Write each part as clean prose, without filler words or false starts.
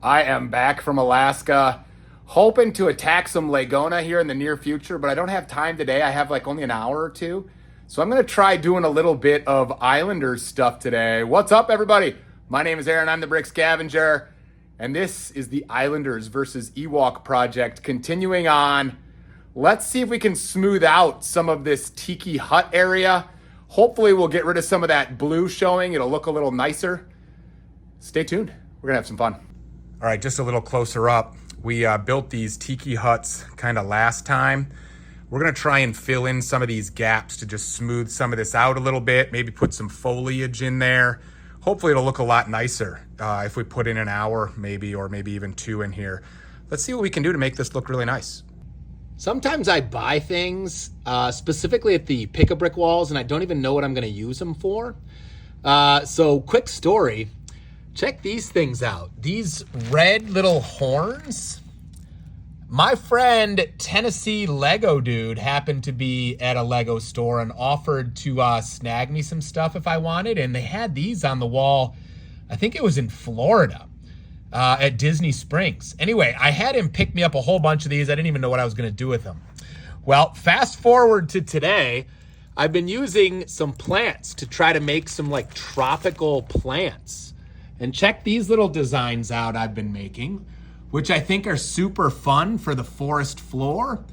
I am back from Alaska, hoping to attack some Laguna here in the near future, but I don't have time today. I have like only an hour or two. So I'm going to try doing a little bit of Islanders stuff today. What's up, everybody? My name is Aaron. I'm the Brick Scavenger, and this is the Islanders versus Ewok project continuing on. Let's see if we can smooth out some of this tiki hut area. Hopefully, we'll get rid of some of that blue showing. It'll look a little nicer. Stay tuned. We're going to have some fun. All right, just a little closer up. We built these tiki huts kind of last time. We're gonna try and fill in some of these gaps to just smooth some of this out a little bit, maybe put some foliage in there. Hopefully it'll look a lot nicer if we put in an hour maybe, or maybe even two in here. Let's see what we can do to make this look really nice. Sometimes I buy things specifically at the pick-a-brick walls and I don't even know what I'm gonna use them for. So quick story. Check these things out. These red little horns. My friend Tennessee Lego Dude happened to be at a Lego store and offered to snag me some stuff if I wanted. And they had these on the wall. I think it was in Florida at Disney Springs. Anyway, I had him pick me up a whole bunch of these. I didn't even know what I was going to do with them. Well, fast forward to today. I've been using some plants to try to make some like tropical plants. And check these little designs out I've been making, which I think are super fun for the forest floor.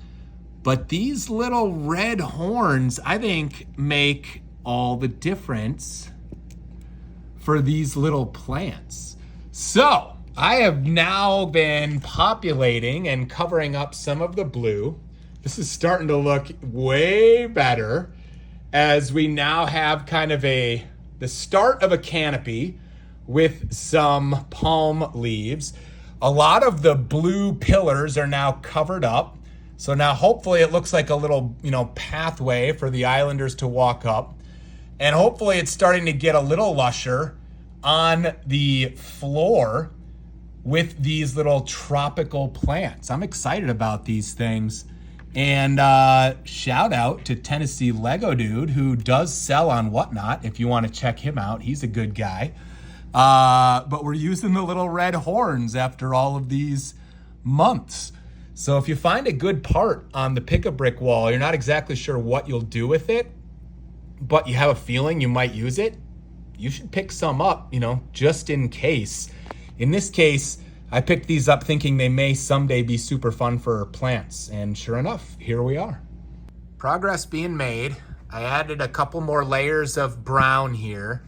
But these little red horns, I think, make all the difference for these little plants. So I have now been populating and covering up some of the blue. This is starting to look way better as we now have kind of the start of a canopy with some palm leaves. A lot of the blue pillars are now covered up. So now hopefully it looks like a little, pathway for the Islanders to walk up. And hopefully it's starting to get a little lusher on the floor with these little tropical plants. I'm excited about these things. And shout out to Tennessee Lego Dude, who does sell on Whatnot if you want to check him out. He's a good guy. But we're using the little red horns after all of these months. So if you find a good part on the pick-a-brick wall, you're not exactly sure what you'll do with it, but you have a feeling you might use it, you should pick some up, just in case. In this case, I picked these up thinking they may someday be super fun for plants. And sure enough, here we are. Progress being made. I added a couple more layers of brown here.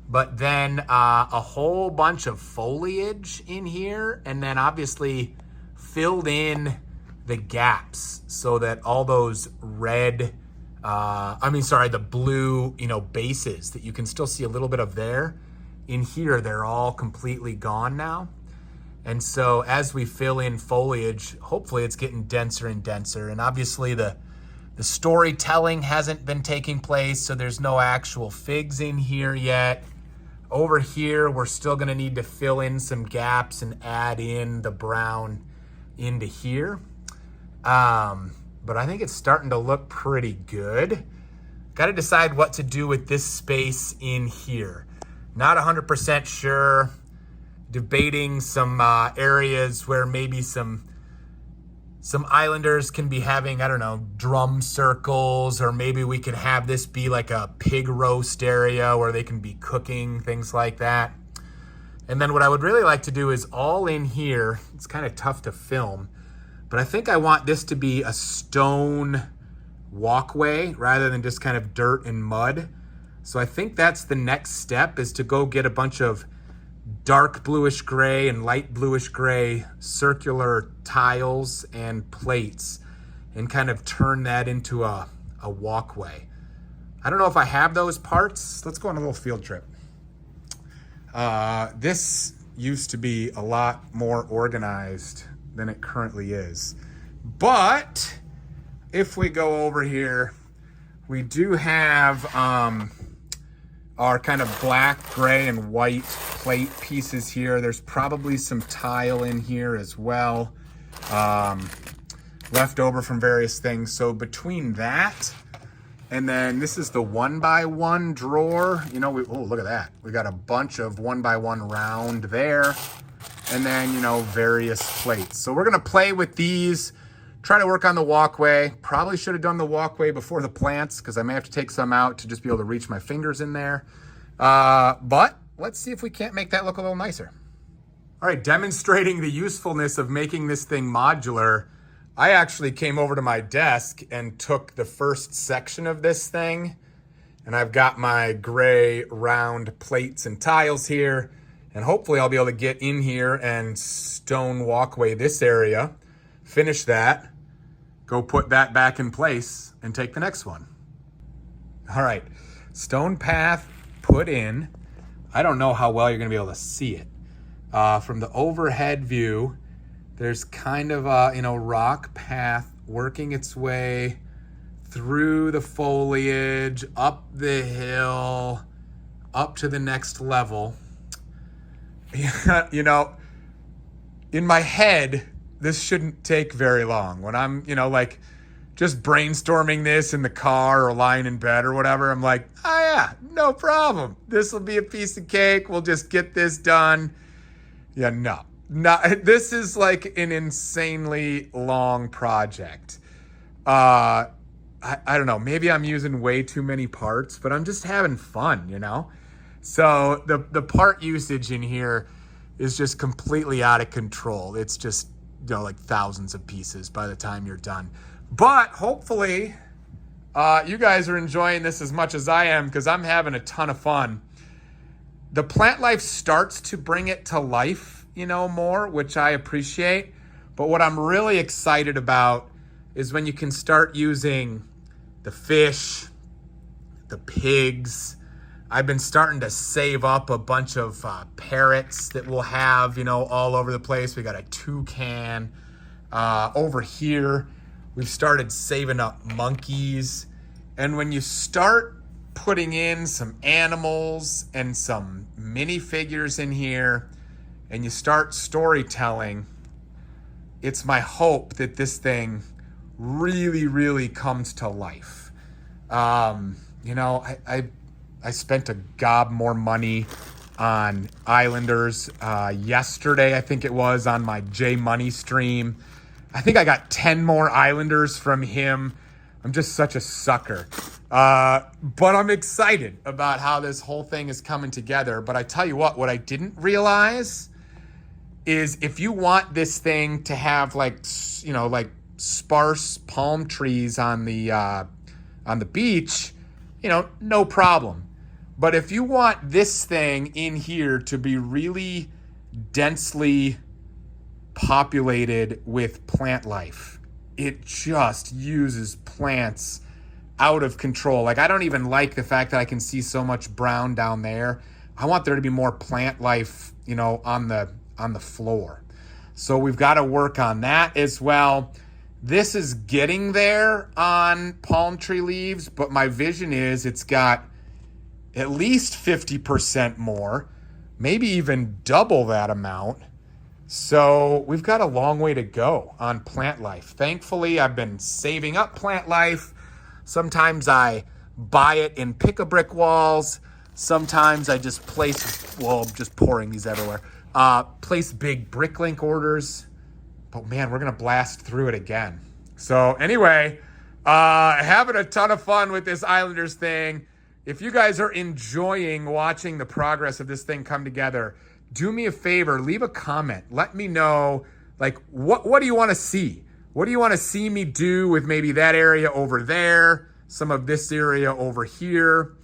But then a whole bunch of foliage in here, and then obviously filled in the gaps so that all those red, the blue, bases that you can still see a little bit of there. In here, they're all completely gone now. And so as we fill in foliage, hopefully it's getting denser and denser. And obviously the storytelling hasn't been taking place, so there's no actual figs in here yet. Over here, we're still gonna need to fill in some gaps and add in the brown into here. But I think it's starting to look pretty good. Got to decide what to do with this space in here. Not 100% sure. Debating some areas where maybe some Islanders can be having, drum circles, or maybe we could have this be like a pig roast area where they can be cooking, things like that. And then what I would really like to do is all in here, it's kind of tough to film, but I think I want this to be a stone walkway rather than just kind of dirt and mud. So I think that's the next step, is to go get a bunch of dark bluish gray and light bluish gray circular tiles and plates and kind of turn that into a walkway. I don't know if I have those parts. Let's go on a little field trip. This used to be a lot more organized than it currently is. But if we go over here, we do have our kind of black, gray, and white plate pieces here. There's probably some tile in here as well, left over from various things. So between that, and then this is the 1x1 drawer. Oh, look at that. We got a bunch of 1x1 round there. and then, you know, various plates. So we're gonna play with these, try to work on the walkway. Probably should have done the walkway before the plants because I may have to take some out to just be able to reach my fingers in there. But let's see if we can't make that look a little nicer. All right, demonstrating the usefulness of making this thing modular, I actually came over to my desk and took the first section of this thing, and I've got my gray round plates and tiles here, and hopefully I'll be able to get in here and stone walkway this area, finish that, go put that back in place, and take the next one. All right, stone path put in. I don't know how well you're gonna be able to see it. From the overhead view, there's kind of a, you know, rock path working its way through the foliage, up the hill, up to the next level. You know, in my head, this shouldn't take very long. When I'm, you know, like just brainstorming this in the car or lying in bed or whatever, I'm like, oh yeah, no problem. This will be a piece of cake. We'll just get this done. Yeah, no, this is like an insanely long project. I don't know, maybe I'm using way too many parts, but I'm just having fun, you know? So the part usage in here is just completely out of control. It's just, you know, like thousands of pieces by the time you're done. But hopefully you guys are enjoying this as much as I am, because I'm having a ton of fun. The plant life starts to bring it to life, you know, more, which I appreciate. But what I'm really excited about is when you can start using the fish, the pigs. I've been starting to save up a bunch of parrots that we'll have, you know, all over the place. We got a toucan. Over here, we've started saving up monkeys. And when you start putting in some animals and some minifigures in here, and you start storytelling, it's my hope that this thing really, really comes to life. You know, I spent a gob more money on Islanders yesterday, I think it was, on my J Money stream. I think I got 10 more Islanders from him. I'm just such a sucker. But I'm excited about how this whole thing is coming together. But I tell you what I didn't realize is if you want this thing to have, like, you know, like sparse palm trees on the beach, you know, no problem. But if you want this thing in here to be really densely populated with plant life, it just uses plants out of control. Like, I don't even like the fact that I can see so much brown down there. I want there to be more plant life, you know, on the floor. So we've got to work on that as well. This is getting there on palm tree leaves, but my vision is it's got at least 50% more, maybe even double that amount. So we've got a long way to go on plant life. Thankfully, I've been saving up plant life. Sometimes I buy it in pick-a-brick walls. Sometimes I just place, well, just pouring these everywhere. Place big Bricklink orders. But man, we're going to blast through it again. So anyway, having a ton of fun with this Islanders thing. If you guys are enjoying watching the progress of this thing come together, do me a favor, leave a comment. Let me know, like, what do you want to see? What do you want to see me do with maybe that area over there, some of this area over here?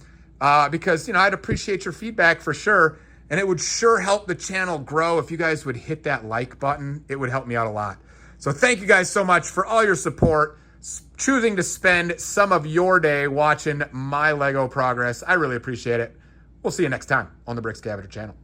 Because, you know, I'd appreciate your feedback for sure. And it would sure help the channel grow if you guys would hit that like button. It would help me out a lot. So thank you guys so much for all your support, choosing to spend some of your day watching my Lego progress. I really appreciate it. We'll see you next time on the Brick Scavenger channel.